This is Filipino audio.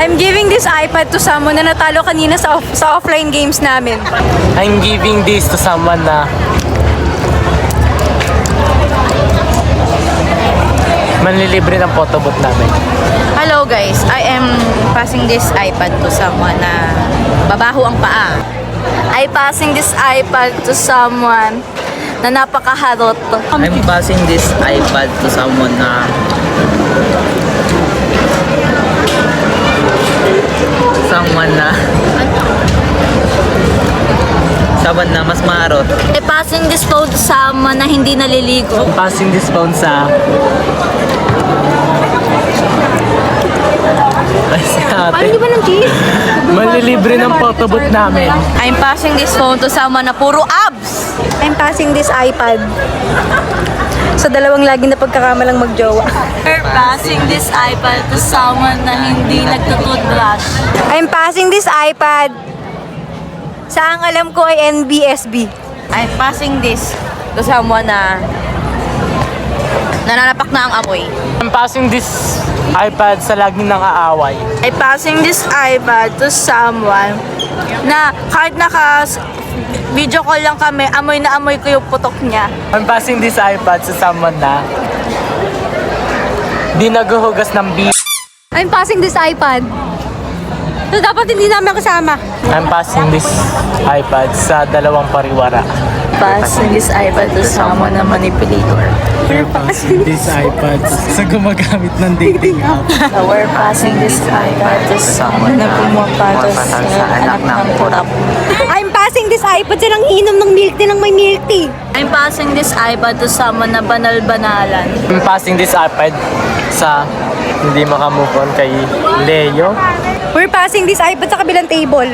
I'm giving this iPad to someone na natalo kanina sa offline games namin. I'm giving this to someone na manlilibre ng photobooth namin. Hello guys, I am passing this iPad to someone na babaho ang paa. I'm passing this iPad to someone na napakaharot. I'm passing this iPad to someone na mas maharot. I'm passing this phone to someone na hindi naliligo. I'm passing this phone sa Ano di ba ng cheese? manlilibre ng photobooth namin. I'm passing this phone to someone na puro abs. I'm passing this iPad sa dalawang lagi na pagkakamalang magjowa. We're passing this iPad to someone na hindi nagtututbrush. I'm passing this iPad sa ang alam ko ay NBSB. I'm passing this to someone na nananapak na ang amoy. I'm passing this iPad sa laging nang aaway. I'm passing this iPad to someone na kahit video call lang kami, amoy na amoy ko yung putok niya. I'm passing this iPad sa someone na di naghuhugas ng I'm passing this iPad. So, dapat hindi namin kasama. I'm passing this iPad sa dalawang pariwara. Passing this iPad to someone na manipulator. We're passing this iPad sa gumagamit ng dating app. We're passing this iPad to someone na pumapatos sa anak ng kurap. I'm passing this iPad sa nang inom ng milk tea ng may milk tea. I'm passing this iPad to someone na banal-banalan. I'm passing this iPad sa hindi makamove on kay Leo. We're passing this iPad sa kabilang table.